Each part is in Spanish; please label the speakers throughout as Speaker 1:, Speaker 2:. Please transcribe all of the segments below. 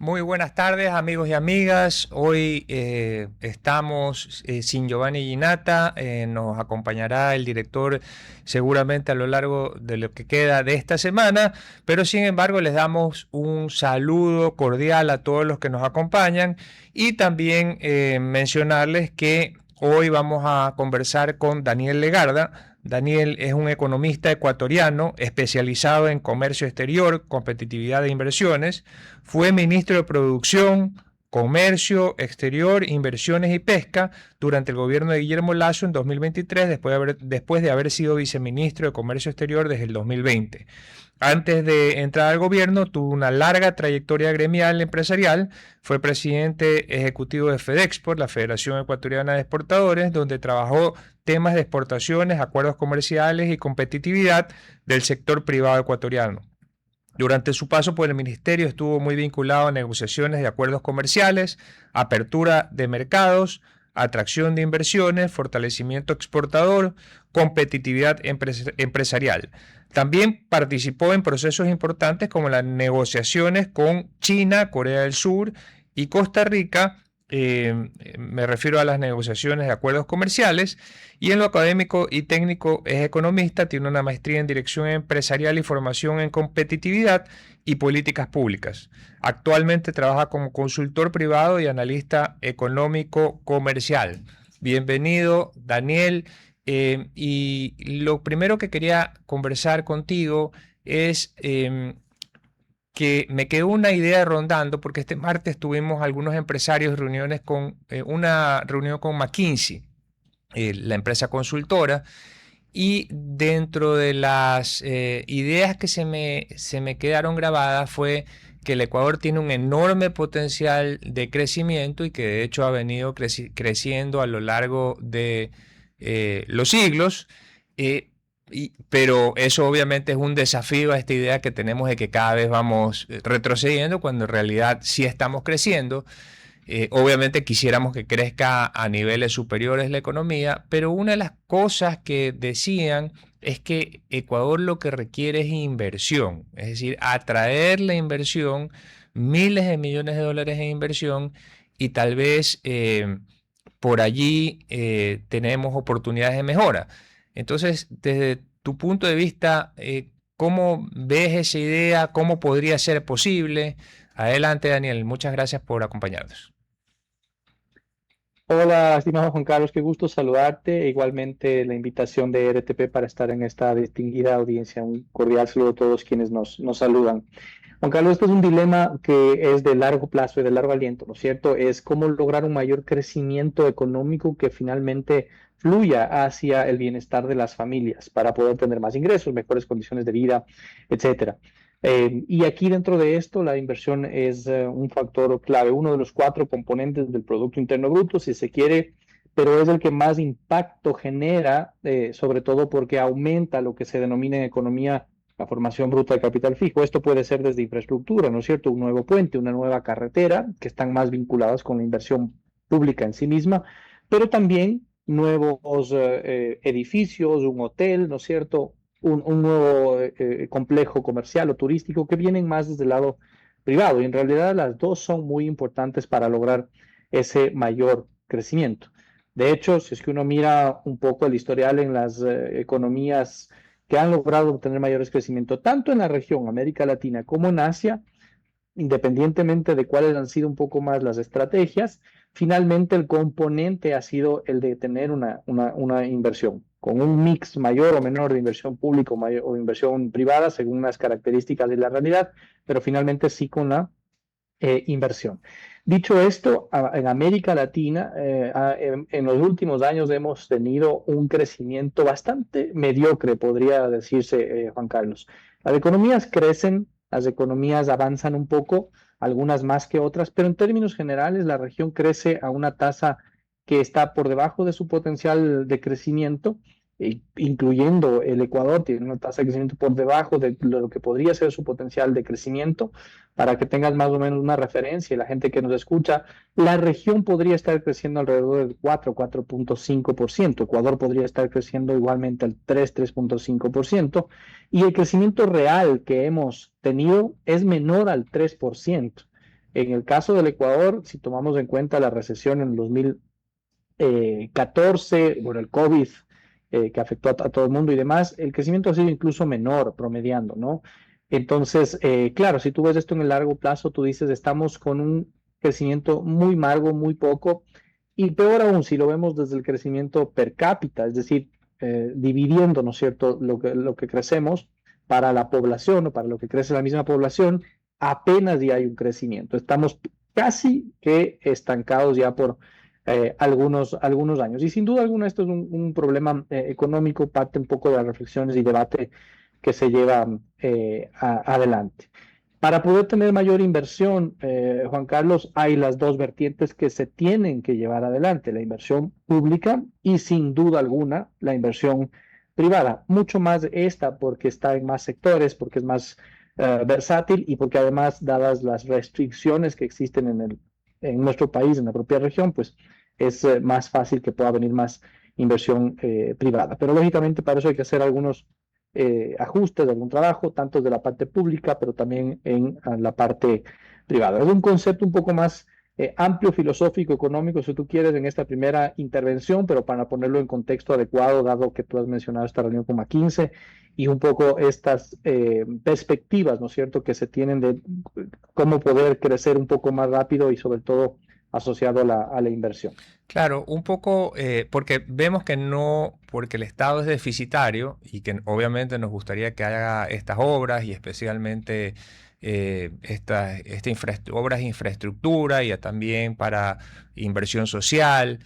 Speaker 1: Muy buenas tardes, amigos y amigas. Hoy estamos sin Giovanni Ginata. Nos acompañará el director seguramente a lo largo de lo que queda de esta semana, pero sin embargo les damos un saludo cordial a todos los que nos acompañan y también mencionarles que hoy vamos a conversar con Daniel Legarda. Daniel es un economista ecuatoriano especializado en comercio exterior, competitividad e inversiones. Fue ministro de Producción, Comercio Exterior, Inversiones y Pesca durante el gobierno de Guillermo Lasso en 2023, después de haber sido viceministro de Comercio Exterior desde el 2020. Antes de entrar al gobierno, tuvo una larga trayectoria gremial empresarial. Fue presidente ejecutivo de FedExport, la Federación Ecuatoriana de Exportadores, donde trabajó temas de exportaciones, acuerdos comerciales y competitividad del sector privado ecuatoriano. Durante su paso por el ministerio estuvo muy vinculado a negociaciones de acuerdos comerciales, apertura de mercados, atracción de inversiones, fortalecimiento exportador, competitividad empresarial. También participó en procesos importantes como las negociaciones con China, Corea del Sur y Costa Rica. Me refiero a las negociaciones de acuerdos comerciales, y en lo académico y técnico es economista, tiene una maestría en dirección empresarial y formación en competitividad y políticas públicas. Actualmente trabaja como consultor privado y analista económico comercial. Bienvenido, Daniel. Y lo primero que quería conversar contigo es que me quedó una idea rondando, porque este martes tuvimos algunos empresarios una reunión con McKinsey, la empresa consultora, y dentro de las ideas que se me quedaron grabadas fue que el Ecuador tiene un enorme potencial de crecimiento y que de hecho ha venido creciendo a lo largo de los siglos. eh, pero eso obviamente es un desafío a esta idea que tenemos de que cada vez vamos retrocediendo, cuando en realidad sí estamos creciendo. Obviamente quisiéramos que crezca a niveles superiores la economía, pero una de las cosas que decían es que Ecuador lo que requiere es inversión, es decir, atraer la inversión, miles de millones de dólares en inversión, y tal vez por allí tenemos oportunidades de mejora. Entonces, desde tu punto de vista, ¿cómo ves esa idea? ¿Cómo podría ser posible? Adelante, Daniel. Muchas gracias por acompañarnos.
Speaker 2: Hola, estimado Juan Carlos, qué gusto saludarte. E igualmente la invitación de RTP para estar en esta distinguida audiencia. Un cordial saludo a todos quienes nos saludan. Juan Carlos, este es un dilema que es de largo plazo y de largo aliento, ¿no es cierto? Es cómo lograr un mayor crecimiento económico que finalmente fluya hacia el bienestar de las familias para poder tener más ingresos, mejores condiciones de vida, etcétera. Y aquí dentro de esto, la inversión es un factor clave, uno de los cuatro componentes del Producto Interno Bruto, si se quiere, pero es el que más impacto genera, sobre todo porque aumenta lo que se denomina en economía la formación bruta de capital fijo. Esto puede ser desde infraestructura, ¿no es cierto? Un nuevo puente, una nueva carretera, que están más vinculadas con la inversión pública en sí misma, pero también nuevos edificios, un hotel, ¿no es cierto? Un nuevo complejo comercial o turístico que vienen más desde el lado privado. Y en realidad las dos son muy importantes para lograr ese mayor crecimiento. De hecho, si es que uno mira un poco el historial en las economías que han logrado obtener mayores crecimientos, tanto en la región América Latina como en Asia, independientemente de cuáles han sido un poco más las estrategias, finalmente el componente ha sido el de tener una inversión, con un mix mayor o menor de inversión pública o inversión privada, según las características de la realidad, pero finalmente sí con la inversión. Dicho esto, en América Latina, en los últimos años hemos tenido un crecimiento bastante mediocre, podría decirse, Juan Carlos. Las economías crecen, las economías avanzan un poco, algunas más que otras, pero en términos generales la región crece a una tasa que está por debajo de su potencial de crecimiento, incluyendo el Ecuador, tiene una tasa de crecimiento por debajo de lo que podría ser su potencial de crecimiento. Para que tengas más o menos una referencia y la gente que nos escucha, la región podría estar creciendo alrededor del 4,5%. Ecuador podría estar creciendo igualmente al 3,5%. Y el crecimiento real que hemos tenido es menor al 3%. En el caso del Ecuador, si tomamos en cuenta la recesión en 2014, bueno, el COVID que afectó a todo el mundo y demás, el crecimiento ha sido incluso menor, promediando, ¿no? Entonces, claro, si tú ves esto en el largo plazo, tú dices, estamos con un crecimiento muy mago, muy poco, y peor aún si lo vemos desde el crecimiento per cápita, es decir, dividiendo, ¿no es cierto?, lo que crecemos para la población o para lo que crece la misma población, apenas ya hay un crecimiento. Estamos casi que estancados ya por algunos años. Y sin duda alguna esto es un problema económico, parte un poco de las reflexiones y debate que se lleva adelante. Para poder tener mayor inversión, Juan Carlos, hay las dos vertientes que se tienen que llevar adelante, la inversión pública y sin duda alguna la inversión privada. Mucho más esta porque está en más sectores, porque es más versátil y porque además, dadas las restricciones que existen en nuestro país, en la propia región, pues es más fácil que pueda venir más inversión privada. Pero lógicamente para eso hay que hacer algunos ajustes de algún trabajo, tanto de la parte pública, pero también en la parte privada. Es un concepto un poco más amplio, filosófico, económico, si tú quieres, en esta primera intervención, pero para ponerlo en contexto adecuado, dado que tú has mencionado esta reunión con McKinsey y un poco estas perspectivas, ¿no es cierto?, que se tienen de cómo poder crecer un poco más rápido y sobre todo asociado a la inversión.
Speaker 1: Claro, un poco porque vemos que no, porque el Estado es deficitario y que obviamente nos gustaría que haga estas obras y especialmente obras de infraestructura y también para inversión social,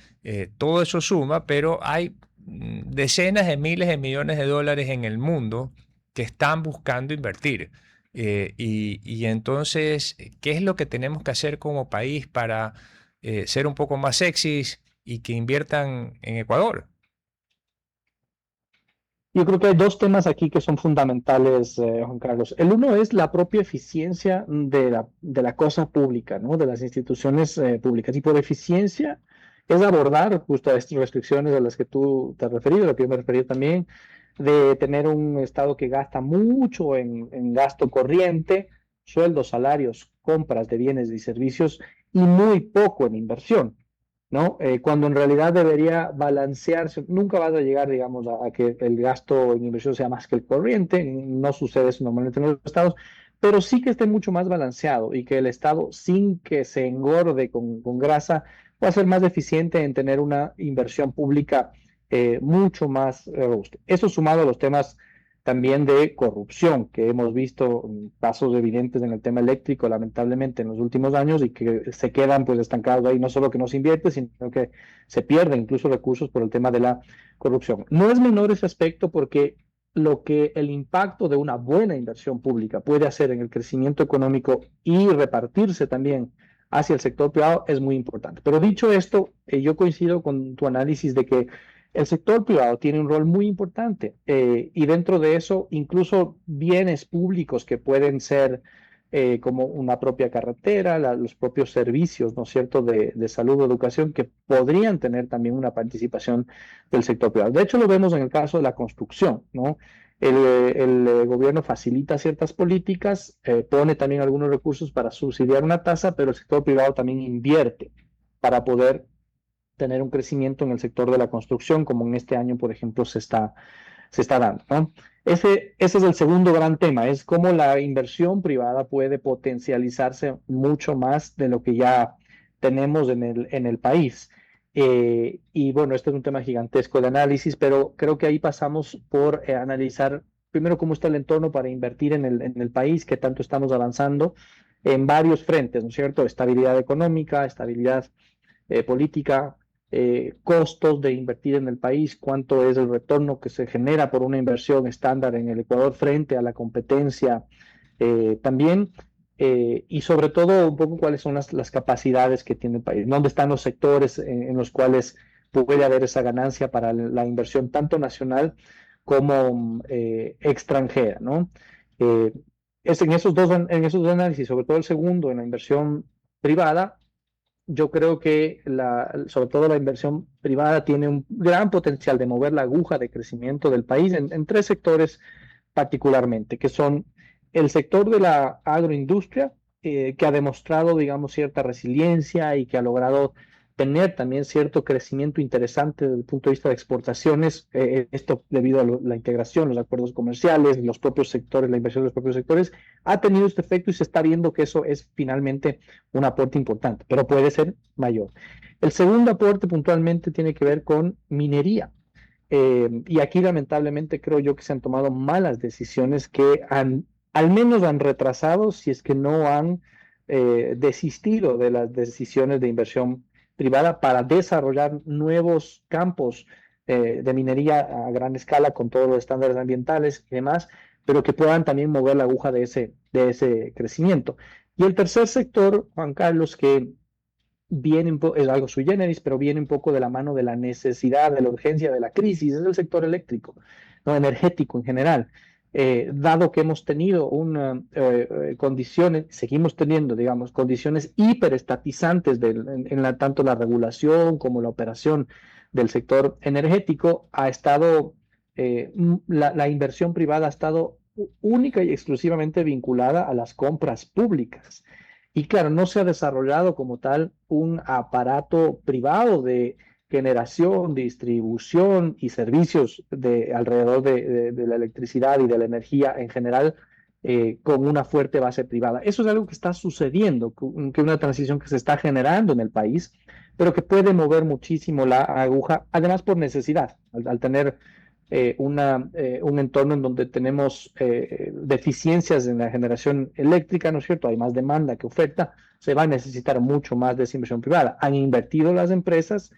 Speaker 1: todo eso suma, pero hay decenas de miles de millones de dólares en el mundo que están buscando invertir. Y entonces, ¿qué es lo que tenemos que hacer como país para ser un poco más sexys y que inviertan en Ecuador?
Speaker 2: Yo creo que hay dos temas aquí que son fundamentales, Juan Carlos. El uno es la propia eficiencia de la cosa pública, ¿no? De las instituciones públicas. Y por eficiencia es abordar justo estas restricciones a las que tú te has referido, a las que yo me he referido también, de tener un Estado que gasta mucho en gasto corriente, sueldos, salarios, compras de bienes y servicios y muy poco en inversión. ¿No? Cuando en realidad debería balancearse, nunca vas a llegar, digamos, a que el gasto en inversión sea más que el corriente, no sucede eso normalmente en los estados, pero sí que esté mucho más balanceado y que el estado, sin que se engorde con grasa, pueda ser más eficiente en tener una inversión pública mucho más robusta. Eso sumado a los temas también de corrupción, que hemos visto casos evidentes en el tema eléctrico, lamentablemente, en los últimos años y que se quedan pues estancados ahí, no solo que no se invierte, sino que se pierden incluso recursos por el tema de la corrupción. No es menor ese aspecto porque lo que el impacto de una buena inversión pública puede hacer en el crecimiento económico y repartirse también hacia el sector privado es muy importante. Pero dicho esto, yo coincido con tu análisis de que el sector privado tiene un rol muy importante y dentro de eso incluso bienes públicos que pueden ser como una propia carretera, los propios servicios, ¿no es cierto?, de salud o educación que podrían tener también una participación del sector privado. De hecho, lo vemos en el caso de la construcción, ¿no? El gobierno facilita ciertas políticas, pone también algunos recursos para subsidiar una tasa, pero el sector privado también invierte para poder tener un crecimiento en el sector de la construcción, como en este año, por ejemplo, se está dando, ¿no? Ese es el segundo gran tema, es cómo la inversión privada puede potencializarse mucho más de lo que ya tenemos en el país. Y bueno, este es un tema gigantesco de análisis, pero creo que ahí pasamos por analizar primero cómo está el entorno para invertir en el país, qué tanto estamos avanzando en varios frentes, ¿no es cierto? Estabilidad económica, estabilidad política, costos de invertir en el país, cuánto es el retorno que se genera por una inversión estándar en el Ecuador frente a la competencia también, y sobre todo un poco cuáles son las capacidades que tiene el país, dónde están los sectores en los cuales puede haber esa ganancia para la inversión tanto nacional como extranjera, ¿no? Eh, es en esos dos análisis, sobre todo el segundo, en la inversión privada, yo creo que sobre todo la inversión privada tiene un gran potencial de mover la aguja de crecimiento del país en tres sectores particularmente, que son el sector de la agroindustria, que ha demostrado, digamos, cierta resiliencia y que ha logrado tener también cierto crecimiento interesante desde el punto de vista de exportaciones, esto debido a la integración, los acuerdos comerciales, los propios sectores, la inversión de los propios sectores, ha tenido este efecto y se está viendo que eso es finalmente un aporte importante, pero puede ser mayor. El segundo aporte puntualmente tiene que ver con minería. Y aquí lamentablemente creo yo que se han tomado malas decisiones que al menos han retrasado, si es que no han desistido de las decisiones de inversión privada para desarrollar nuevos campos de minería a gran escala con todos los estándares ambientales y demás, pero que puedan también mover la aguja de ese crecimiento. Y el tercer sector, Juan Carlos, que viene es algo sui generis, pero viene un poco de la mano de la necesidad, de la urgencia, de la crisis, es el sector eléctrico, no energético en general. Dado que hemos tenido una condiciones, seguimos teniendo, digamos, condiciones hiperestatizantes tanto la regulación como la operación del sector energético, ha estado, la inversión privada ha estado única y exclusivamente vinculada a las compras públicas. Y claro, no se ha desarrollado como tal un aparato privado de generación, distribución y servicios alrededor de la electricidad y de la energía en general con una fuerte base privada. Eso es algo que está sucediendo, que una transición que se está generando en el país, pero que puede mover muchísimo la aguja, además por necesidad, al tener un entorno en donde tenemos deficiencias en la generación eléctrica, ¿no es cierto? Hay más demanda que oferta, se va a necesitar mucho más de esa inversión privada. Han invertido las empresas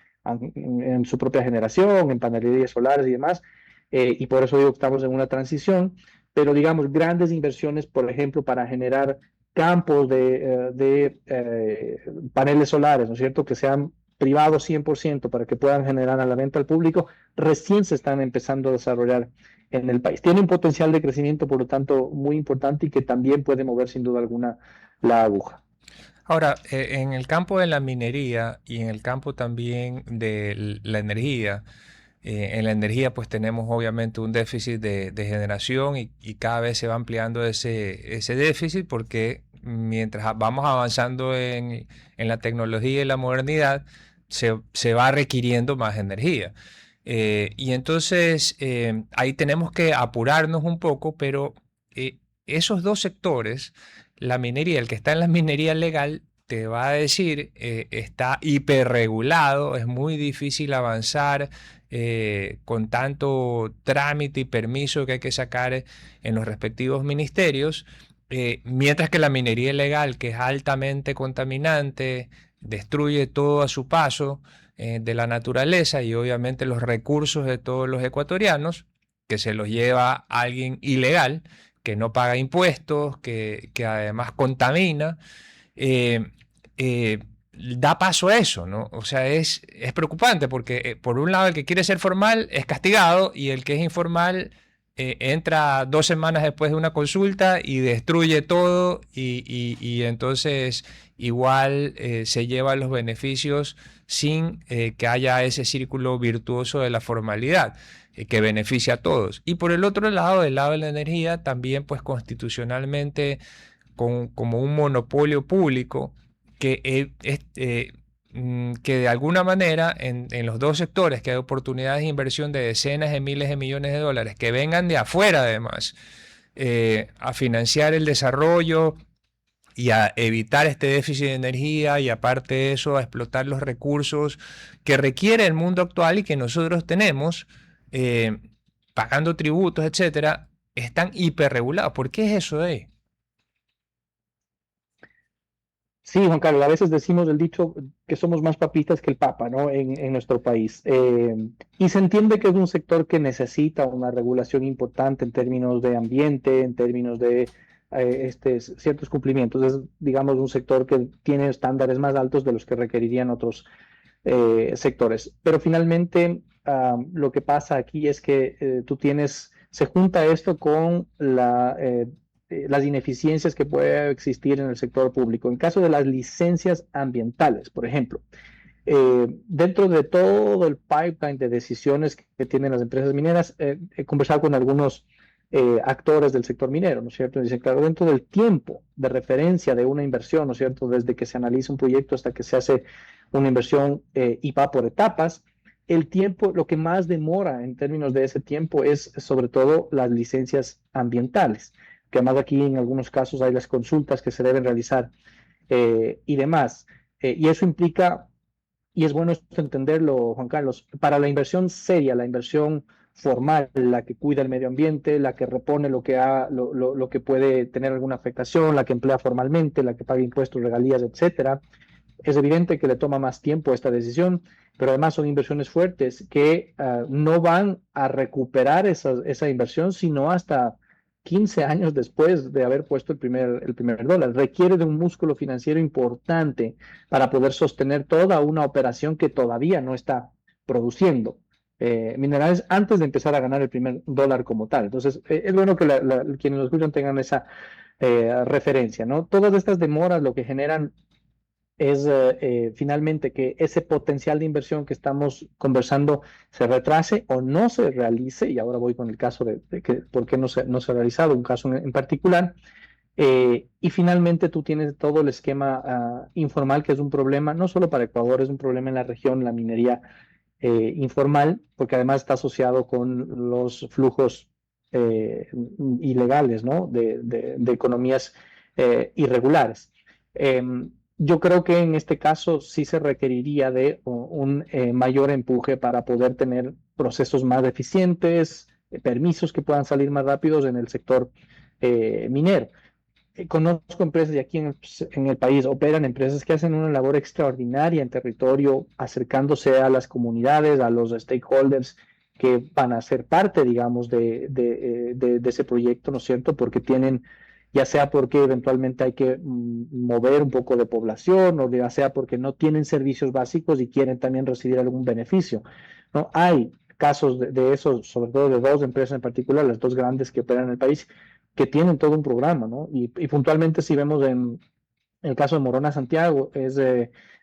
Speaker 2: en su propia generación, en panelerías solares y demás, y por eso digo que estamos en una transición, pero digamos, grandes inversiones, por ejemplo, para generar campos de paneles solares, ¿no es cierto?, que sean privados 100% para que puedan generar a la venta al público, recién se están empezando a desarrollar en el país. Tiene un potencial de crecimiento, por lo tanto, muy importante y que también puede mover sin duda alguna la aguja.
Speaker 1: Ahora, en el campo de la minería y en el campo también de la energía, en la energía pues tenemos obviamente un déficit de generación y cada vez se va ampliando ese déficit porque mientras vamos avanzando en la tecnología y la modernidad, se va requiriendo más energía. Y entonces ahí tenemos que apurarnos un poco, pero esos dos sectores, la minería, el que está en la minería legal, te va a decir, está hiperregulado, es muy difícil avanzar con tanto trámite y permiso que hay que sacar en los respectivos ministerios, mientras que la minería ilegal, que es altamente contaminante, destruye todo a su paso de la naturaleza y obviamente los recursos de todos los ecuatorianos, que se los lleva alguien ilegal, que no paga impuestos, que además contamina. eh, Da paso a eso, ¿no? O sea, es preocupante porque por un lado el que quiere ser formal es castigado y el que es informal entra 2 semanas después de una consulta y destruye todo y entonces igual se lleva los beneficios sin que haya ese círculo virtuoso de la formalidad que beneficia a todos. Y por el otro lado, del lado de la energía, también pues constitucionalmente como un monopolio público que de alguna manera en los dos sectores que hay oportunidades de inversión de decenas de miles de millones de dólares que vengan de afuera además a financiar el desarrollo y a evitar este déficit de energía y aparte de eso a explotar los recursos que requiere el mundo actual y que nosotros tenemos pagando tributos, etcétera, están hiperregulados. ¿Por qué es eso de ahí?
Speaker 2: Sí, Juan Carlos, a veces decimos el dicho que somos más papistas que el Papa, ¿no? En nuestro país. Y se entiende que es un sector que necesita una regulación importante en términos de ambiente, en términos de ciertos cumplimientos. Es, digamos, un sector que tiene estándares más altos de los que requerirían otros sectores. Pero finalmente, lo que pasa aquí es que se junta esto con las ineficiencias que puede existir en el sector público. En caso de las licencias ambientales, por ejemplo, dentro de todo el pipeline de decisiones que tienen las empresas mineras, he conversado con algunos actores del sector minero, ¿no es cierto? Dicen, claro, dentro del tiempo de referencia de una inversión, ¿no es cierto? Desde que se analiza un proyecto hasta que se hace una inversión y va por etapas, el tiempo, lo que más demora en términos de ese tiempo es sobre todo las licencias ambientales, que además aquí en algunos casos hay las consultas que se deben realizar y demás. Y eso implica y es bueno esto entenderlo, Juan Carlos, para la inversión seria, la inversión formal, la que cuida el medio ambiente, la que repone lo que puede tener alguna afectación, la que emplea formalmente, la que paga impuestos, regalías, etcétera. Es evidente que le toma más tiempo esta decisión, pero además son inversiones fuertes que no van a recuperar esa inversión sino hasta 15 años después de haber puesto el primer dólar. Requiere de un músculo financiero importante para poder sostener toda una operación que todavía no está produciendo minerales antes de empezar a ganar el primer dólar como tal. Entonces, es bueno que quienes lo escuchan tengan esa referencia, ¿no? Todas estas demoras lo que generan es finalmente que ese potencial de inversión que estamos conversando se retrase o no se realice, y ahora voy con el caso de que por qué no se ha realizado, un caso en particular, y finalmente tú tienes todo el esquema informal, que es un problema no solo para Ecuador, es un problema en la región, la minería informal, porque además está asociado con los flujos ilegales, ¿no? De economías irregulares. Yo creo que en este caso sí se requeriría de un mayor empuje para poder tener procesos más eficientes, permisos que puedan salir más rápidos en el sector minero. Conozco empresas y aquí en el país operan empresas que hacen una labor extraordinaria en territorio, acercándose a las comunidades, a los stakeholders que van a ser parte, digamos, de ese proyecto, ¿no es cierto? Porque tienen, ya sea porque eventualmente hay que mover un poco de población o ya sea porque no tienen servicios básicos y quieren también recibir algún beneficio, ¿no? Hay casos de eso, sobre todo de dos empresas en particular, las dos grandes que operan en el país, que tienen todo un programa, ¿no? Y puntualmente si vemos en el caso de Morona Santiago,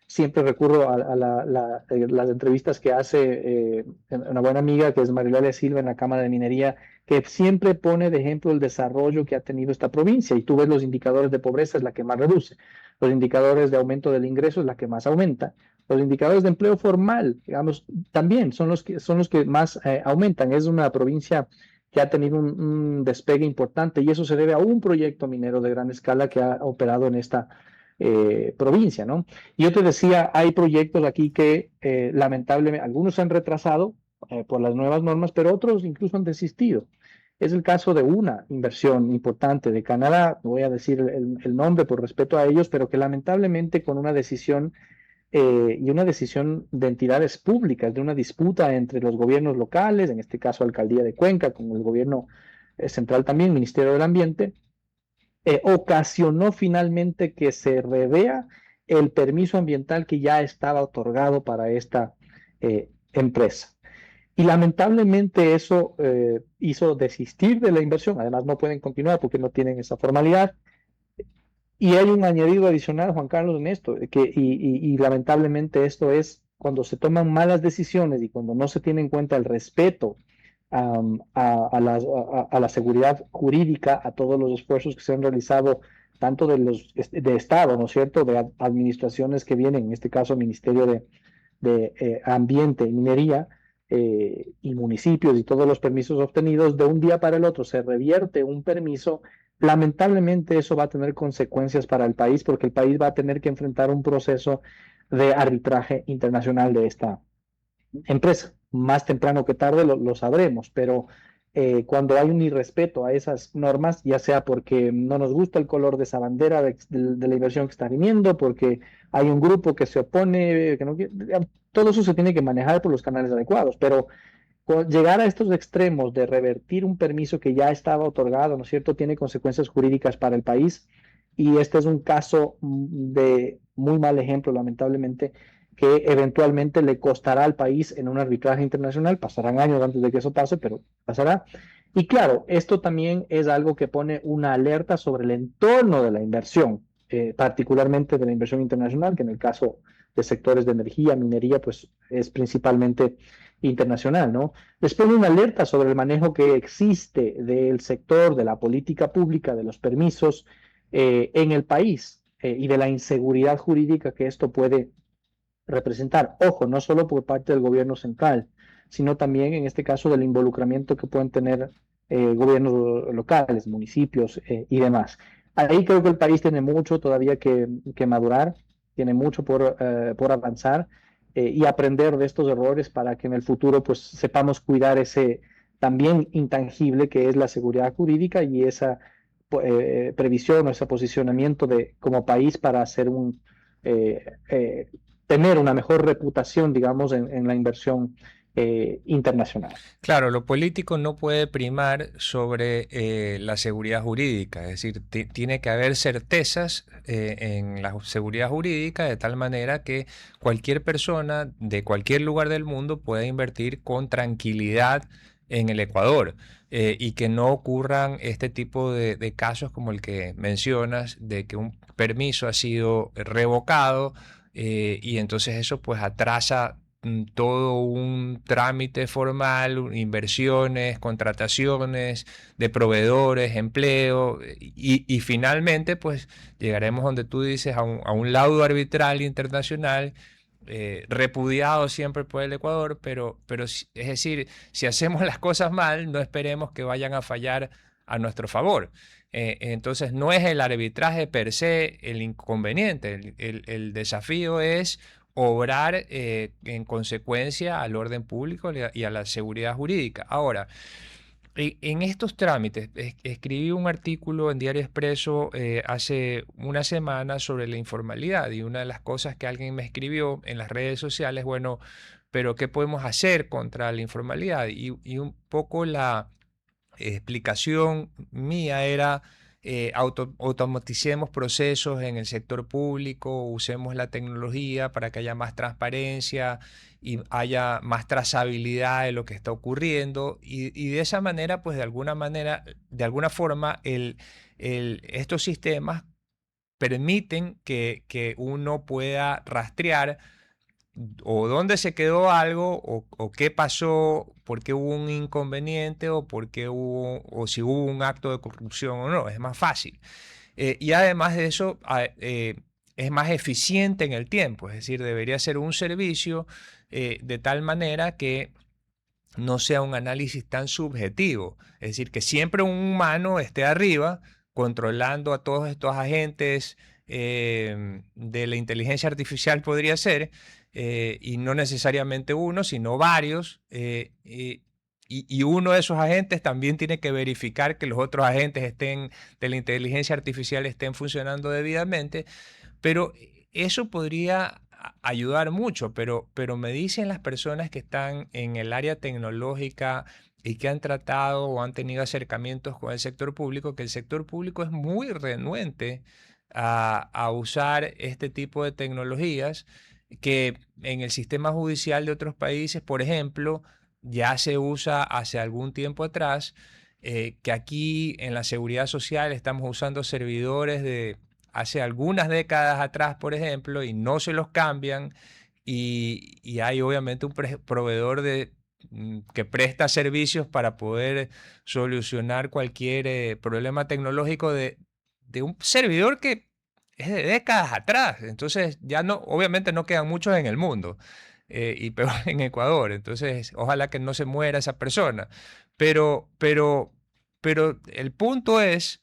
Speaker 2: siempre recurro a las entrevistas que hace una buena amiga que es Marilalia Silva en la Cámara de Minería, que siempre pone de ejemplo el desarrollo que ha tenido esta provincia. Y tú ves los indicadores de pobreza es la que más reduce, los indicadores de aumento del ingreso es la que más aumenta, los indicadores de empleo formal, digamos, también son los que más aumentan. Es una provincia que ha tenido un despegue importante y eso se debe a un proyecto minero de gran escala que ha operado en esta provincia, ¿no? Y yo te decía, hay proyectos aquí que lamentablemente algunos se han retrasado por las nuevas normas, pero otros incluso han desistido. Es el caso de una inversión importante de Canadá, no voy a decir el nombre por respeto a ellos, pero que lamentablemente con una decisión y una decisión de entidades públicas, de una disputa entre los gobiernos locales, en este caso Alcaldía de Cuenca, con el gobierno central también, Ministerio del Ambiente, ocasionó finalmente que se revea el permiso ambiental que ya estaba otorgado para esta empresa. Y lamentablemente eso hizo desistir de la inversión. Además, no pueden continuar porque no tienen esa formalidad. Y hay un añadido adicional, Juan Carlos, en esto, y lamentablemente esto es cuando se toman malas decisiones y cuando no se tiene en cuenta el respeto a la seguridad jurídica, a todos los esfuerzos que se han realizado, tanto de Estado, ¿no es cierto?, de administraciones que vienen, en este caso Ministerio de Ambiente y Minería, y municipios y todos los permisos obtenidos, de un día para el otro se revierte un permiso. Lamentablemente eso va a tener consecuencias para el país porque el país va a tener que enfrentar un proceso de arbitraje internacional de esta empresa. Más temprano que tarde lo sabremos, pero cuando hay un irrespeto a esas normas, ya sea porque no nos gusta el color de esa bandera de la inversión que está viniendo, porque hay un grupo que se opone, que no, todo eso se tiene que manejar por los canales adecuados, pero llegar a estos extremos de revertir un permiso que ya estaba otorgado, ¿no es cierto?, tiene consecuencias jurídicas para el país y este es un caso de muy mal ejemplo, lamentablemente, que eventualmente le costará al país en un arbitraje internacional. Pasarán años antes de que eso pase, pero pasará. Y claro, esto también es algo que pone una alerta sobre el entorno de la inversión. particularmente de la inversión internacional, que en el caso de sectores de energía, minería, pues es principalmente internacional, ¿no? Les pone una alerta sobre el manejo que existe del sector, de la política pública, de los permisos en el país y de la inseguridad jurídica que esto puede representar. Ojo, no solo por parte del gobierno central, sino también en este caso del involucramiento que pueden tener gobiernos locales, municipios y demás. Ahí creo que el país tiene mucho todavía que madurar, tiene mucho por avanzar y aprender de estos errores para que en el futuro pues sepamos cuidar ese también intangible que es la seguridad jurídica y esa previsión o ese posicionamiento de, como país para hacer eh, eh, tener una mejor reputación, digamos, en la inversión internacional.
Speaker 1: Claro, lo político no puede primar sobre la seguridad jurídica, es decir, tiene que haber certezas en la seguridad jurídica de tal manera que cualquier persona de cualquier lugar del mundo pueda invertir con tranquilidad en el Ecuador y que no ocurran este tipo de casos como el que mencionas, de que un permiso ha sido revocado y entonces eso pues atrasa todo un trámite formal, inversiones, contrataciones de proveedores, empleo, y finalmente pues llegaremos donde tú dices a un laudo arbitral internacional repudiado siempre por el Ecuador, es decir, si hacemos las cosas mal, no esperemos que vayan a fallar a nuestro favor. Entonces no es el arbitraje per se el inconveniente, el desafío es obrar en consecuencia al orden público y a la seguridad jurídica. Ahora, en estos trámites, escribí un artículo en Diario Expreso hace una semana sobre la informalidad y una de las cosas que alguien me escribió en las redes sociales, bueno, pero ¿qué podemos hacer contra la informalidad? Y un poco la explicación mía era automaticemos procesos en el sector público, usemos la tecnología para que haya más transparencia y haya más trazabilidad de lo que está ocurriendo y de esa manera, pues de alguna forma, estos sistemas permiten que uno pueda rastrear o dónde se quedó algo, o qué pasó, por qué hubo un inconveniente, o por qué hubo, o si hubo un acto de corrupción o no. Es más fácil. Y además de eso, es más eficiente en el tiempo. Es decir, debería ser un servicio de tal manera que no sea un análisis tan subjetivo. Es decir, que siempre un humano esté arriba controlando a todos estos agentes de la inteligencia artificial podría ser, y no necesariamente uno, sino varios. Y uno de esos agentes también tiene que verificar que los otros agentes de la inteligencia artificial estén funcionando debidamente, pero eso podría ayudar mucho, pero me dicen las personas que están en el área tecnológica y que han tratado o han tenido acercamientos con el sector público, que el sector público es muy renuente a usar este tipo de tecnologías, que en el sistema judicial de otros países, por ejemplo, ya se usa hace algún tiempo atrás, que aquí en la seguridad social estamos usando servidores de hace algunas décadas atrás, por ejemplo, y no se los cambian, y hay obviamente un proveedor que presta servicios para poder solucionar cualquier problema tecnológico de un servidor que es de décadas atrás. Entonces, ya no, obviamente no quedan muchos en el mundo, y peor en Ecuador. Entonces, ojalá que no se muera esa persona. Pero, pero, pero el punto es,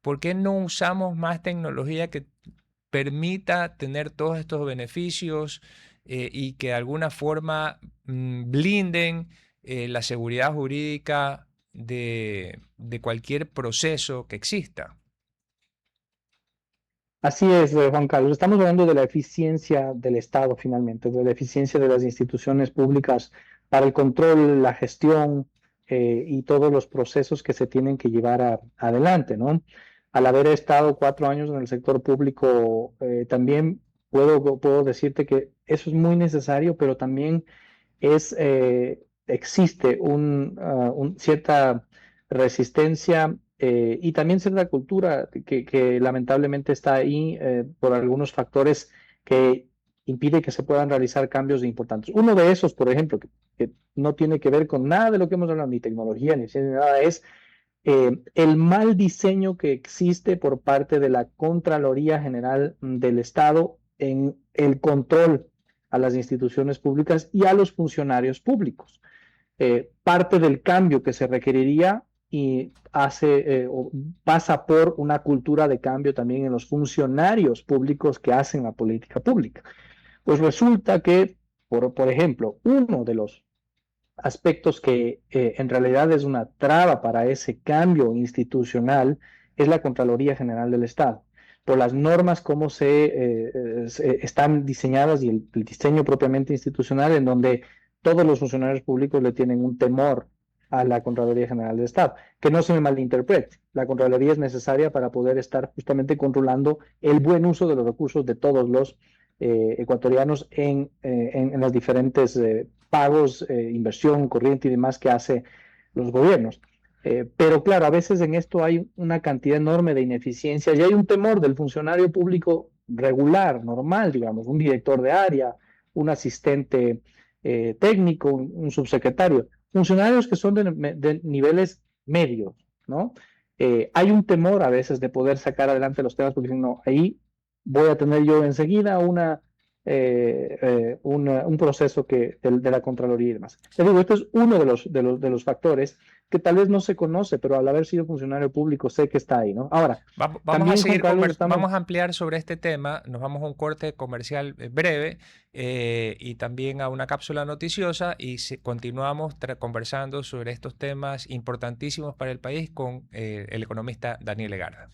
Speaker 1: ¿por qué no usamos más tecnología que permita tener todos estos beneficios y que de alguna forma blinden la seguridad jurídica de cualquier proceso que exista?
Speaker 2: Así es, Juan Carlos. Estamos hablando de la eficiencia del Estado finalmente, de la eficiencia de las instituciones públicas para el control, la gestión y todos los procesos que se tienen que llevar adelante, ¿no? Al haber estado 4 años en el sector público, también puedo decirte que eso es muy necesario, pero también existe cierta resistencia y también cierta cultura que lamentablemente está ahí por algunos factores que impide que se puedan realizar cambios importantes. Uno de esos, por ejemplo, que no tiene que ver con nada de lo que hemos hablado, ni tecnología, ni ciencia, ni nada, es el mal diseño que existe por parte de la Contraloría General del Estado en el control a las instituciones públicas y a los funcionarios públicos. Parte del cambio que se requeriría y o pasa por una cultura de cambio también en los funcionarios públicos que hacen la política pública. Pues resulta que, por ejemplo, uno de los aspectos que en realidad es una traba para ese cambio institucional es la Contraloría General del Estado. Por las normas como se están diseñadas y el diseño propiamente institucional en donde todos los funcionarios públicos le tienen un temor a la Contraloría General del Estado. Que no se me malinterprete, la Contraloría es necesaria para poder estar justamente controlando el buen uso de los recursos de todos los ecuatorianos en las diferentes pagos, inversión corriente y demás que hace los gobiernos. Pero claro, a veces en esto hay una cantidad enorme de ineficiencias y hay un temor del funcionario público regular, normal, digamos, un director de área, un asistente técnico, un subsecretario, funcionarios que son de niveles medios, ¿no? Hay un temor a veces de poder sacar adelante los temas porque no, ahí voy a tener yo enseguida un proceso de la Contraloría y demás. Te digo, esto es uno de los factores que tal vez no se conoce, pero al haber sido funcionario público sé que está ahí, ¿no? Ahora,
Speaker 1: Vamos a
Speaker 2: también, Juan
Speaker 1: seguir,
Speaker 2: Carlos, estamos...
Speaker 1: vamos a ampliar sobre este tema. Nos vamos a un corte comercial breve y también a una cápsula noticiosa y continuamos conversando sobre estos temas importantísimos para el país con el economista Daniel Legarda.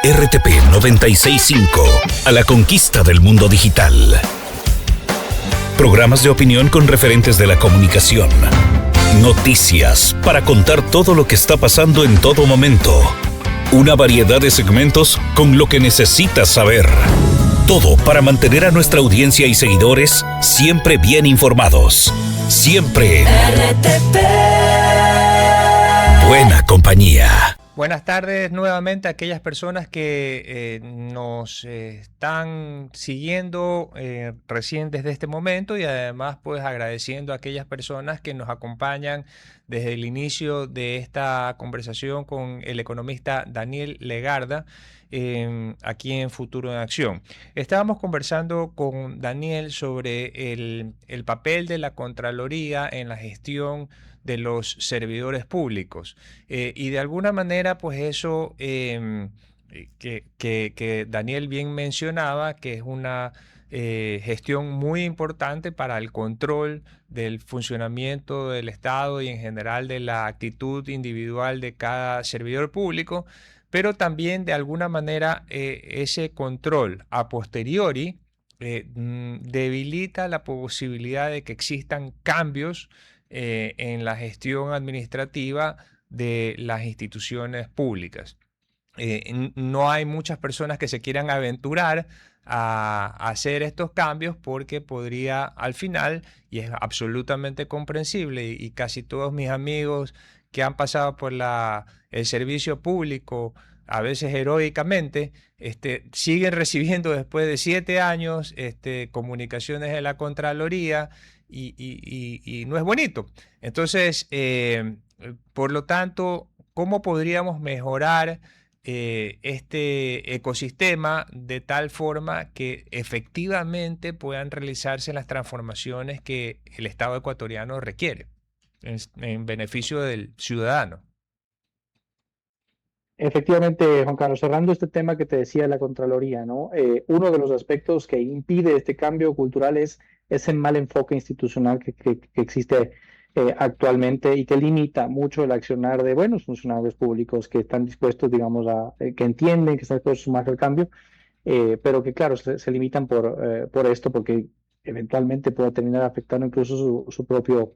Speaker 3: RTP 965, a la conquista del mundo digital. Programas de opinión con referentes de la comunicación. Noticias para contar todo lo que está pasando en todo momento. Una variedad de segmentos con lo que necesitas saber. Todo para mantener a nuestra audiencia y seguidores siempre bien informados. Siempre RTP. Buena compañía.
Speaker 1: Buenas tardes nuevamente a aquellas personas que nos están siguiendo recién desde este momento y además pues agradeciendo a aquellas personas que nos acompañan desde el inicio de esta conversación con el economista Daniel Legarda aquí en Futuro en Acción. Estábamos conversando con Daniel sobre el papel de la Contraloría en la gestión de los servidores públicos y de alguna manera pues eso que Daniel bien mencionaba que es una gestión muy importante para el control del funcionamiento del Estado y en general de la actitud individual de cada servidor público, pero también de alguna manera ese control a posteriori debilita la posibilidad de que existan cambios en la gestión administrativa de las instituciones públicas. No hay muchas personas que se quieran aventurar a hacer estos cambios porque podría al final, y es absolutamente comprensible, y casi todos mis amigos que han pasado por el servicio público, a veces heroicamente, siguen recibiendo después de 7 años comunicaciones de la Contraloría y no es bonito. Entonces, por lo tanto, ¿cómo podríamos mejorar este ecosistema de tal forma que efectivamente puedan realizarse las transformaciones que el Estado ecuatoriano requiere en beneficio del ciudadano?
Speaker 2: Efectivamente, Juan Carlos, cerrando este tema que te decía de la Contraloría, ¿no? Uno de los aspectos que impide este cambio cultural es ese mal enfoque institucional que existe actualmente y que limita mucho el accionar de buenos funcionarios públicos que están dispuestos, digamos, que entienden que están dispuestos a sumarse al cambio, pero que, claro, se limitan por esto porque eventualmente puede terminar afectando incluso su propio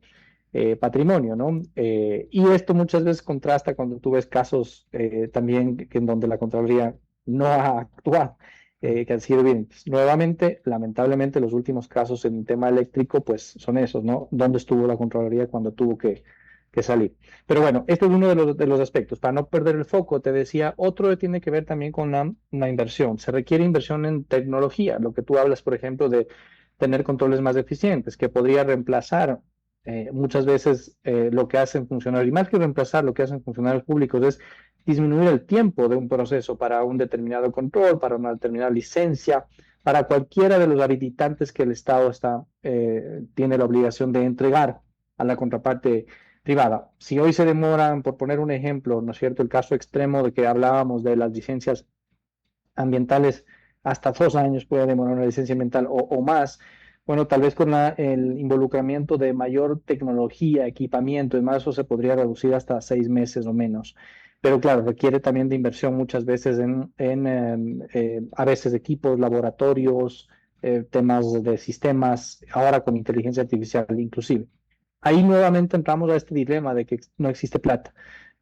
Speaker 2: patrimonio, ¿no? Y esto muchas veces contrasta cuando tú ves casos también en donde la Contraloría no ha actuado, que han sido bien. Pues, nuevamente, lamentablemente, los últimos casos en el tema eléctrico, pues son esos, ¿no? ¿Dónde estuvo la Contraloría cuando tuvo que que salir. Pero bueno, este es uno de los aspectos. Para no perder el foco, te decía, otro tiene que ver también con la inversión. Se requiere inversión en tecnología, lo que tú hablas, por ejemplo, de tener controles más eficientes, que podría reemplazar muchas veces lo que hacen funcionarios, y más que reemplazar lo que hacen funcionarios públicos, es disminuir el tiempo de un proceso para un determinado control, para una determinada licencia, para cualquiera de los habilitantes que el Estado tiene la obligación de entregar a la contraparte privada. Si hoy se demoran, por poner un ejemplo, ¿no es cierto?, el caso extremo de que hablábamos de las licencias ambientales, hasta 2 años puede demorar una licencia ambiental o más. Bueno, tal vez con el involucramiento de mayor tecnología, equipamiento y más, eso se podría reducir hasta 6 meses o menos. Pero claro, requiere también de inversión muchas veces a veces equipos, laboratorios, temas de sistemas, ahora con inteligencia artificial inclusive. Ahí nuevamente entramos a este dilema de que no existe plata,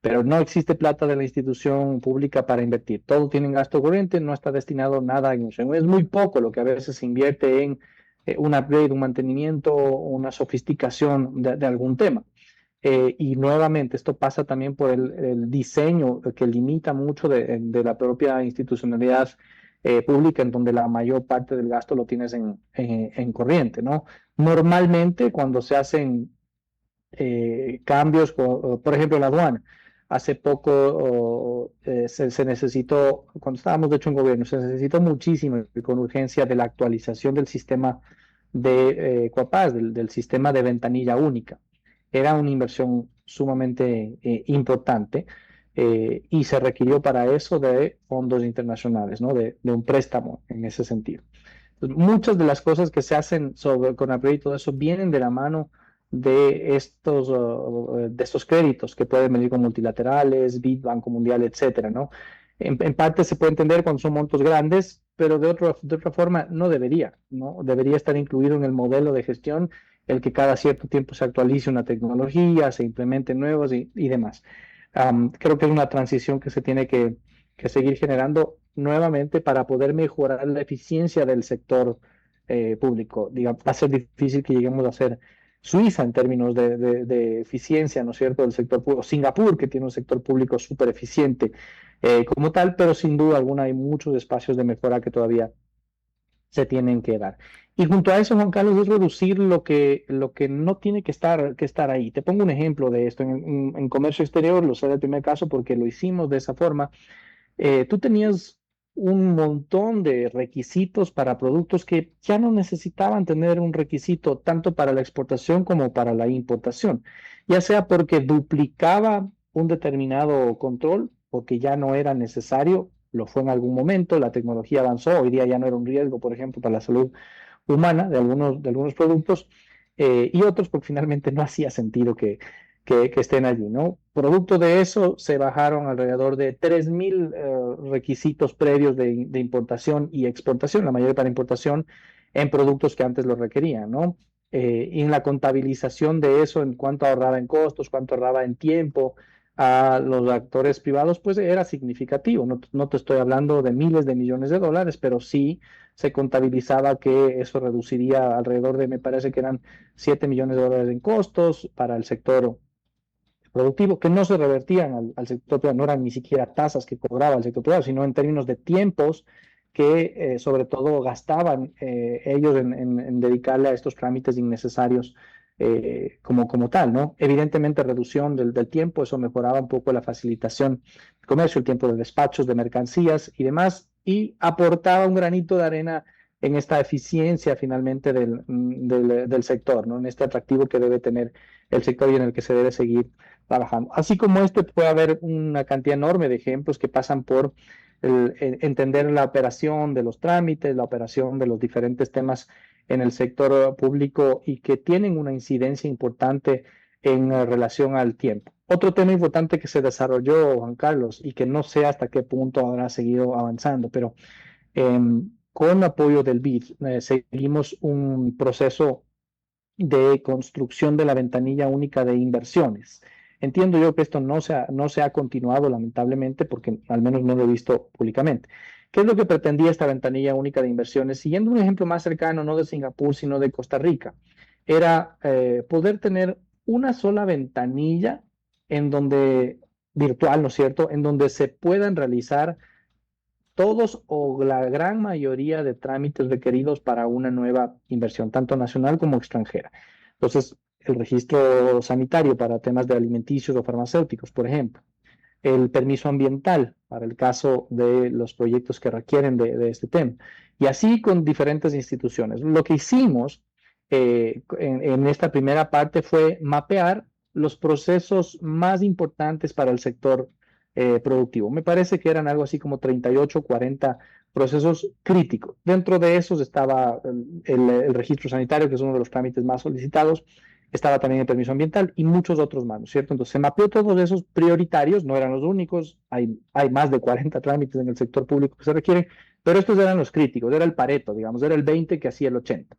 Speaker 2: pero no existe plata de la institución pública para invertir. Todo tiene gasto corriente, no está destinado nada a inversión. Es muy poco lo que a veces se invierte en un upgrade, un mantenimiento, una sofisticación de algún tema. Y nuevamente, esto pasa también por el diseño que limita mucho de la propia institucionalidad pública, en donde la mayor parte del gasto lo tienes en corriente, ¿no? Normalmente, cuando se hacen cambios, por ejemplo, la aduana. Hace poco se necesitó, cuando estábamos de hecho en gobierno, se necesitó muchísimo y con urgencia de la actualización del sistema de Cuapaz, del sistema de ventanilla única. Era una inversión sumamente importante y se requirió para eso de fondos internacionales, ¿no? De un préstamo en ese sentido. Entonces, muchas de las cosas que se hacen con Apple y todo eso vienen de la mano de estos créditos que pueden venir con multilaterales, BID, Banco Mundial, etcétera, ¿no? En parte se puede entender cuando son montos grandes, pero de otra forma no debería, ¿no? Debería estar incluido en el modelo de gestión el que cada cierto tiempo se actualice una tecnología, se implementen nuevos y demás. Creo que es una transición que se tiene que seguir generando nuevamente para poder mejorar la eficiencia del sector público. Va a ser difícil que lleguemos a ser Suiza en términos de eficiencia, ¿no es cierto?, del sector público, Singapur, que tiene un sector público súper eficiente como tal, pero sin duda alguna hay muchos espacios de mejora que todavía se tienen que dar. Y junto a eso, Juan Carlos, es reducir lo que no tiene que estar ahí. Te pongo un ejemplo de esto. En comercio exterior, lo sé del primer caso porque lo hicimos de esa forma. Tú tenías un montón de requisitos para productos que ya no necesitaban tener un requisito tanto para la exportación como para la importación, ya sea porque duplicaba un determinado control, porque ya no era necesario, lo fue en algún momento, la tecnología avanzó, hoy día ya no era un riesgo, por ejemplo, para la salud humana de algunos productos, y otros porque finalmente no hacía sentido que estén allí, ¿no? Producto de eso se bajaron alrededor de 3.000 requisitos previos de importación y exportación, la mayoría para importación, en productos que antes lo requerían, ¿no? Y en la contabilización de eso, en cuánto ahorraba en costos, cuánto ahorraba en tiempo a los actores privados, pues era significativo. No te estoy hablando de miles de millones de dólares, pero sí se contabilizaba que eso reduciría alrededor de, me parece que eran 7 millones de dólares en costos para el sector productivo, que no se revertían al sector privado, no eran ni siquiera tasas que cobraba el sector privado, sino en términos de tiempos que sobre todo gastaban ellos en dedicarle a estos trámites innecesarios como tal, ¿no? Evidentemente reducción del tiempo, eso mejoraba un poco la facilitación del comercio, el tiempo de despachos de mercancías y demás, y aportaba un granito de arena en esta eficiencia finalmente del sector, ¿no? En este atractivo que debe tener el sector y en el que se debe seguir trabajando. Así como este, puede haber una cantidad enorme de ejemplos que pasan por entender la operación de los trámites, la operación de los diferentes temas en el sector público y que tienen una incidencia importante en relación al tiempo. Otro tema importante que se desarrolló, Juan Carlos, y que no sé hasta qué punto habrá seguido avanzando, pero con apoyo del BID seguimos un proceso de construcción de la ventanilla única de inversiones. Entiendo yo que esto no se ha continuado lamentablemente porque al menos no lo he visto públicamente. ¿Qué es lo que pretendía esta ventanilla única de inversiones? Siguiendo un ejemplo más cercano, no de Singapur, sino de Costa Rica, era poder tener una sola ventanilla en donde, virtual, ¿no es cierto?, en donde se puedan realizar todos o la gran mayoría de trámites requeridos para una nueva inversión, tanto nacional como extranjera. Entonces, el registro sanitario para temas de alimenticios o farmacéuticos, por ejemplo, el permiso ambiental para el caso de los proyectos que requieren de este tema, y así con diferentes instituciones. Lo que hicimos en esta primera parte fue mapear los procesos más importantes para el sector productivo. Me parece que eran algo así como 38, 40 procesos críticos. Dentro de esos estaba el registro sanitario, que es uno de los trámites más solicitados, estaba también el permiso ambiental y muchos otros más, ¿no es cierto? Entonces se mapeó todos esos prioritarios, no eran los únicos, hay más de 40 trámites en el sector público que se requieren, pero estos eran los críticos, era el Pareto, digamos, era el 20 que hacía el 80.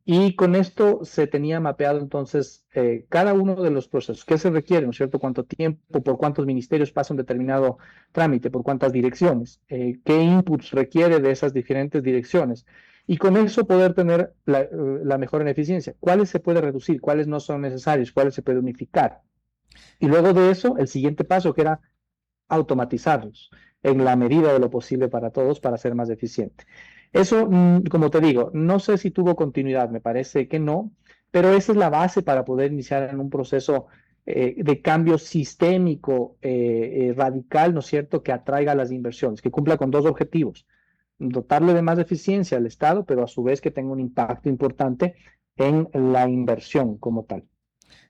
Speaker 2: Y con esto se tenía mapeado entonces cada uno de los procesos, qué se requiere, ¿no es cierto? Cuánto tiempo, por cuántos ministerios pasa un determinado trámite, por cuántas direcciones, qué inputs requiere de esas diferentes direcciones. Y con eso poder tener la mejor en eficiencia. ¿Cuáles se puede reducir? ¿Cuáles no son necesarios? ¿Cuáles se puede unificar? Y luego de eso, el siguiente paso que era automatizarlos en la medida de lo posible para todos para ser más eficiente. Eso, como te digo, no sé si tuvo continuidad, me parece que no, pero esa es la base para poder iniciar en un proceso de cambio sistémico radical, ¿no es cierto?, que atraiga las inversiones, que cumpla con dos objetivos: dotarle de más eficiencia al Estado, pero a su vez que tenga un impacto importante en la inversión como tal.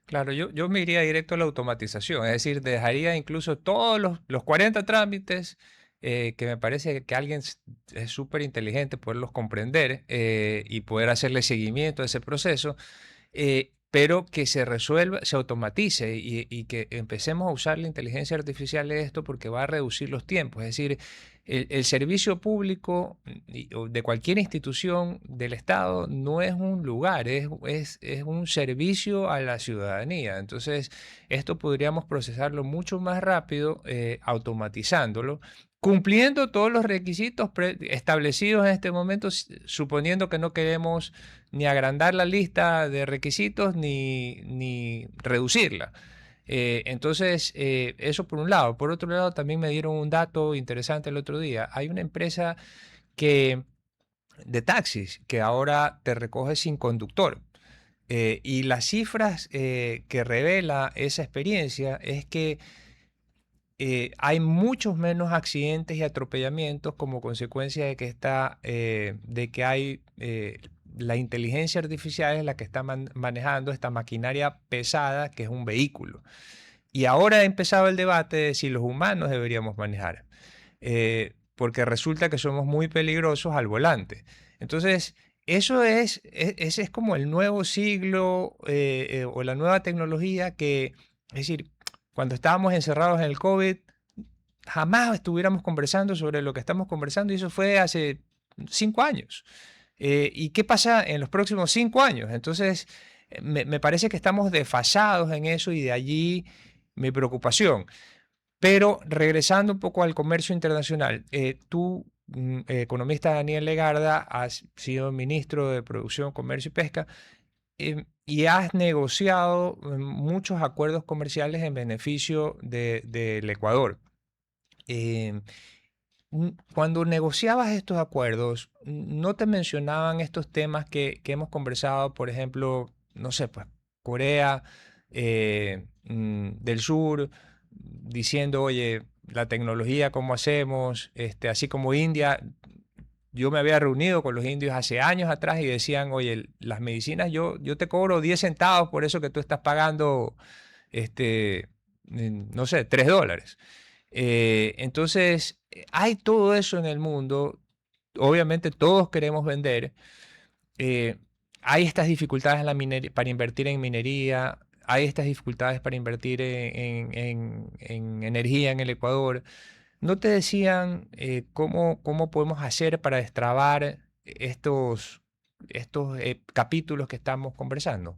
Speaker 1: Claro, yo me iría directo a la automatización, es decir, dejaría incluso todos los 40 trámites, que me parece que alguien es súper inteligente poderlos comprender, y poder hacerle seguimiento a ese proceso, pero que se resuelva, se automatice y que empecemos a usar la inteligencia artificial en esto porque va a reducir los tiempos. Es decir, el servicio público o de cualquier institución del Estado no es un lugar, es un servicio a la ciudadanía. Entonces, esto podríamos procesarlo mucho más rápido, automatizándolo, cumpliendo todos los requisitos establecidos en este momento, suponiendo que no queremos ni agrandar la lista de requisitos ni reducirla. Entonces, eso por un lado. Por otro lado, también me dieron un dato interesante el otro día. Hay una empresa que, de taxis que ahora te recoge sin conductor. Y las cifras que revela esa experiencia es que hay muchos menos accidentes y atropellamientos como consecuencia de que de que hay la inteligencia artificial es la que está manejando esta maquinaria pesada que es un vehículo. Y ahora ha empezado el debate de si los humanos deberíamos manejar, porque resulta que somos muy peligrosos al volante. Entonces, ese es como el nuevo siglo, o la nueva tecnología que, es decir, cuando estábamos encerrados en el COVID, jamás estuviéramos conversando sobre lo que estamos conversando y eso fue hace 5 años. ¿Y qué pasa en los próximos 5 años? Entonces, me parece que estamos desfasados en eso y de allí mi preocupación. Pero regresando un poco al comercio internacional, tú, economista Daniel Legarda, has sido ministro de Producción, Comercio y Pesca, y has negociado muchos acuerdos comerciales en beneficio del Ecuador. Em, Cuando negociabas estos acuerdos, ¿no te mencionaban estos temas que hemos conversado, por ejemplo, no sé, pues Corea del Sur, diciendo, oye, la tecnología, ¿cómo hacemos? Así como India, yo me había reunido con los indios hace años atrás y decían, oye, las medicinas, yo te cobro 10 centavos por eso que tú estás pagando, no sé, $3. Entonces, hay todo eso en el mundo. Obviamente todos queremos vender. eh, Hay estas dificultades en para invertir en minería. Hay estas dificultades para invertir en energía en el Ecuador. ¿No te decían cómo podemos hacer para destrabar estos capítulos que estamos conversando?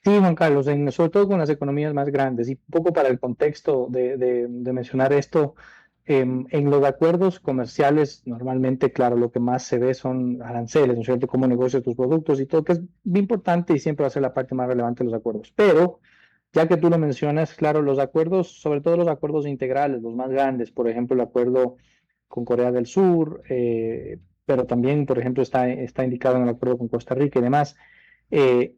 Speaker 2: Sí, Juan Carlos, sobre todo con las economías más grandes y un poco para el contexto de mencionar esto, En los acuerdos comerciales, normalmente, claro, lo que más se ve son aranceles, ¿no es cierto? Cómo negocias tus productos y todo, que es muy importante y siempre va a ser la parte más relevante de los acuerdos. Pero, ya que tú lo mencionas, claro, los acuerdos, sobre todo los acuerdos integrales, los más grandes, por ejemplo, el acuerdo con Corea del Sur, pero también, por ejemplo, está indicado en el acuerdo con Costa Rica y demás, eh,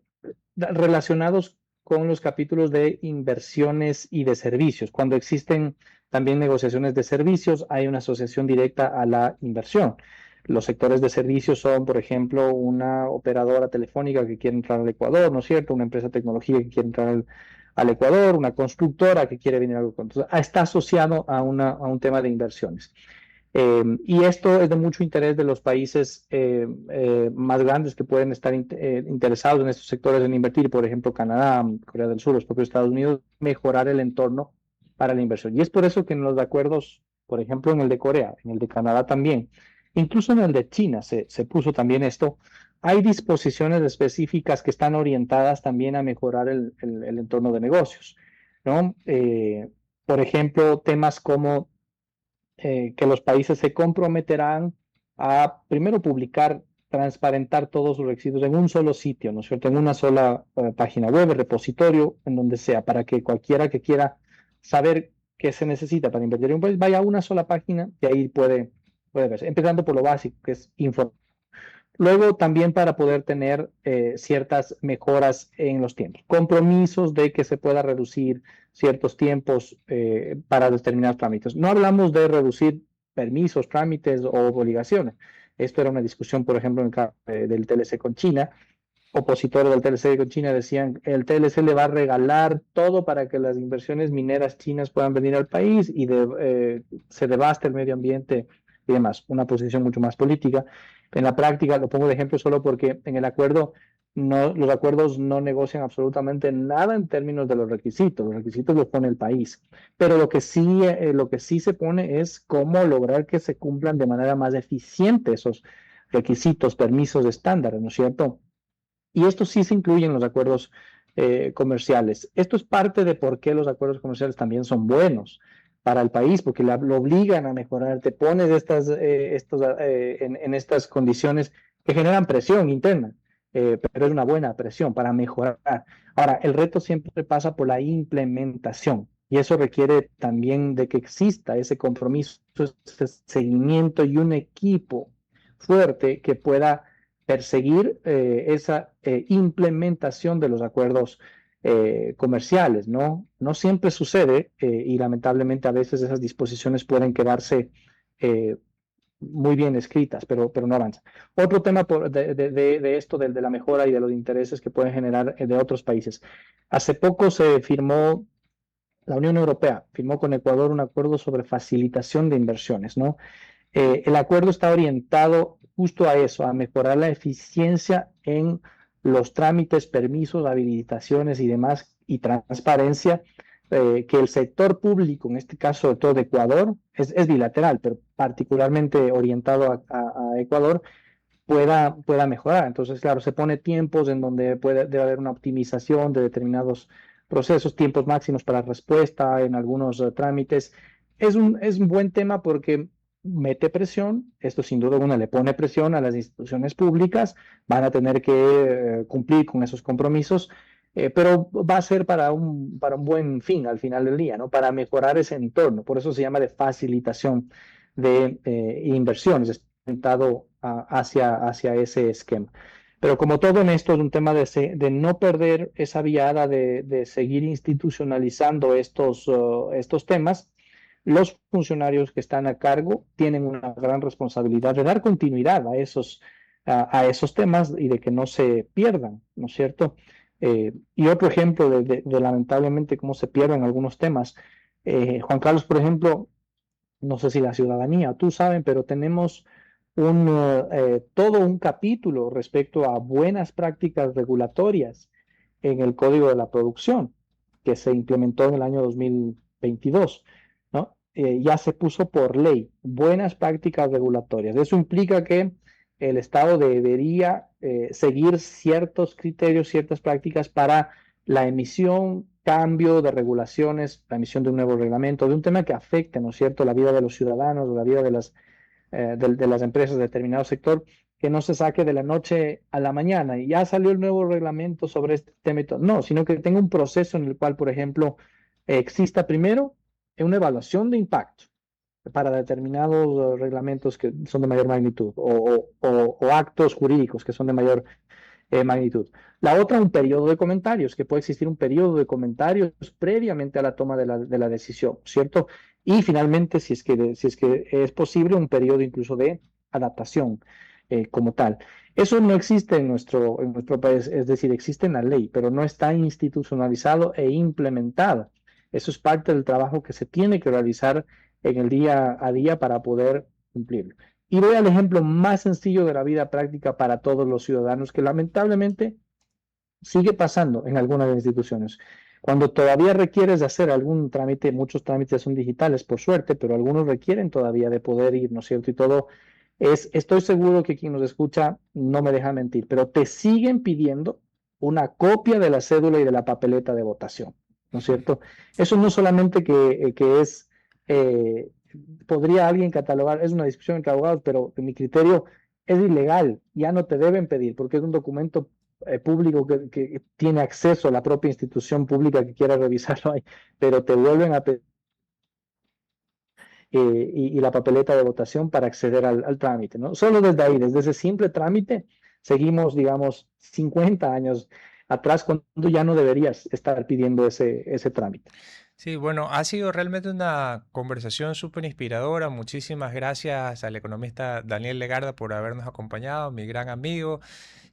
Speaker 2: relacionados con los capítulos de inversiones y de servicios. Cuando existen también negociaciones de servicios, hay una asociación directa a la inversión. Los sectores de servicios son, por ejemplo, una operadora telefónica que quiere entrar al Ecuador, ¿no es cierto? Una empresa tecnológica que quiere entrar al Ecuador, una constructora que quiere venir al Ecuador. Entonces, está asociado a un tema de inversiones. Y esto es de mucho interés de los países más grandes que pueden estar interesados en estos sectores en invertir, por ejemplo, Canadá, Corea del Sur, los propios Estados Unidos, mejorar el entorno para la inversión. Y es por eso que en los acuerdos, por ejemplo, en el de Corea, en el de Canadá también, incluso en el de China se puso también esto, hay disposiciones específicas que están orientadas también a mejorar el entorno de negocios, ¿no? Por ejemplo, temas como que los países se comprometerán a primero publicar, transparentar todos sus requisitos en un solo sitio, ¿no es cierto? En una sola página web, repositorio, en donde sea, para que cualquiera que quiera saber qué se necesita para invertir en un país, vaya a una sola página y ahí puede verse. Empezando por lo básico, que es informar. Luego también para poder tener ciertas mejoras en los tiempos, compromisos de que se pueda reducir ciertos tiempos para determinados trámites. No hablamos de reducir permisos, trámites o obligaciones. Esto era una discusión, por ejemplo, en el caso del TLC con China. Opositores del TLC con China decían el TLC le va a regalar todo para que las inversiones mineras chinas puedan venir al país y se devaste el medio ambiente y demás. Una posición mucho más política. En la práctica, lo pongo de ejemplo solo porque en el acuerdo, los acuerdos no negocian absolutamente nada en términos de los requisitos los pone el país, pero lo que sí se pone es cómo lograr que se cumplan de manera más eficiente esos requisitos, permisos, estándares, ¿no es cierto? Y esto sí se incluye en los acuerdos comerciales. Esto es parte de por qué los acuerdos comerciales también son buenos para el país, porque lo obligan a mejorar. Te pones en estas condiciones que generan presión interna, pero es una buena presión para mejorar. Ahora, el reto siempre pasa por la implementación y eso requiere también de que exista ese compromiso, ese seguimiento y un equipo fuerte que pueda perseguir esa implementación de los acuerdos comerciales, ¿no? No siempre sucede y lamentablemente a veces esas disposiciones pueden quedarse muy bien escritas, pero no avanzan. Otro tema de esto, de la mejora y de los intereses que pueden generar de otros países. Hace poco se firmó, la Unión Europea firmó con Ecuador un acuerdo sobre facilitación de inversiones, ¿no? El acuerdo está orientado justo a eso, a mejorar la eficiencia en los trámites, permisos, habilitaciones y demás, y transparencia, que el sector público, en este caso de todo de Ecuador, es bilateral, pero particularmente orientado a Ecuador, pueda mejorar. Entonces, claro, se pone tiempos en donde debe haber una optimización de determinados procesos, tiempos máximos para respuesta en algunos trámites. Es un buen tema porque mete presión, esto sin duda alguna le pone presión a las instituciones públicas, van a tener que cumplir con esos compromisos, pero va a ser para un buen fin al final del día, ¿no? Para mejorar ese entorno. Por eso se llama de facilitación de inversiones, orientado hacia ese esquema. Pero como todo en esto es un tema de no perder esa viada de seguir institucionalizando estos temas, los funcionarios que están a cargo tienen una gran responsabilidad de dar continuidad a esos temas y de que no se pierdan, ¿no es cierto? Y otro ejemplo de lamentablemente cómo se pierden algunos temas. Juan Carlos, por ejemplo, no sé si la ciudadanía, tú saben, pero tenemos todo un capítulo respecto a buenas prácticas regulatorias en el Código de la Producción, que se implementó en el año 2022, ¿no? Ya se puso por ley, buenas prácticas regulatorias. Eso implica que el Estado debería seguir ciertos criterios, ciertas prácticas para la emisión cambio de regulaciones, la emisión de un nuevo reglamento, de un tema que afecte, ¿no es cierto?, la vida de los ciudadanos, la vida de las empresas de determinado sector, que no se saque de la noche a la mañana y ya salió el nuevo reglamento sobre este tema y todo. No, sino que tenga un proceso en el cual, por ejemplo, exista primero una evaluación de impacto para determinados reglamentos que son de mayor magnitud o actos jurídicos que son de mayor magnitud. La otra, un periodo de comentarios, que puede existir un periodo de comentarios previamente a la toma de la decisión, ¿cierto? Y finalmente, si es que es posible, un periodo incluso de adaptación como tal. Eso no existe en nuestro país, es decir, existe en la ley, pero no está institucionalizado e implementado. Eso es parte del trabajo que se tiene que realizar en el día a día para poder cumplirlo. Y voy al ejemplo más sencillo de la vida práctica para todos los ciudadanos, que lamentablemente sigue pasando en algunas instituciones. Cuando todavía requieres de hacer algún trámite, muchos trámites son digitales, por suerte, pero algunos requieren todavía de poder ir, ¿no es cierto? Y todo estoy seguro que quien nos escucha no me deja mentir, pero te siguen pidiendo una copia de la cédula y de la papeleta de votación, ¿no es cierto? Eso no solamente que es... podría alguien catalogar, es una discusión entre abogados, pero en mi criterio es ilegal, ya no te deben pedir porque es un documento público que tiene acceso a la propia institución pública que quiera revisarlo ahí, pero te vuelven a pedir y la papeleta de votación para acceder al trámite, ¿no? Solo desde ahí, desde ese simple trámite, seguimos, digamos, 50 años atrás cuando ya no deberías estar pidiendo ese trámite.
Speaker 1: Sí, bueno, ha sido realmente una conversación súper inspiradora. Muchísimas gracias al economista Daniel Legarda por habernos acompañado, mi gran amigo.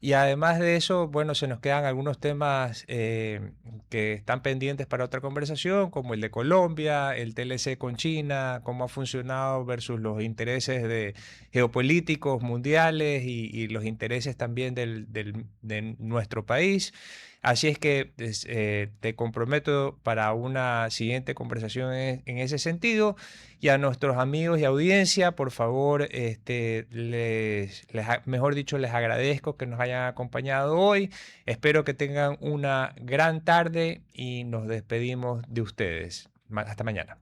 Speaker 1: Y además de eso, bueno, se nos quedan algunos temas que están pendientes para otra conversación, como el de Colombia, el TLC con China, cómo ha funcionado versus los intereses geopolíticos mundiales y los intereses también de nuestro país. Así es que te comprometo para una siguiente conversación en ese sentido. Y a nuestros amigos y audiencia, por favor, mejor dicho, les agradezco que nos hayan acompañado hoy. Espero que tengan una gran tarde y nos despedimos de ustedes. Hasta mañana.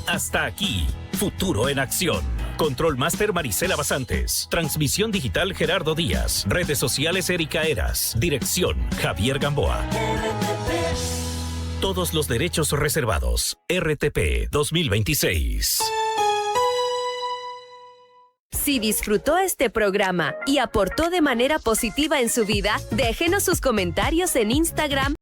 Speaker 3: Hasta aquí, Futuro en Acción. Control Master Marisela Basantes. Transmisión digital Gerardo Díaz. Redes sociales Erika Eras. Dirección Javier Gamboa. Todos los derechos reservados. RTP 2026.
Speaker 4: Si disfrutó este programa y aportó de manera positiva en su vida, déjenos sus comentarios en Instagram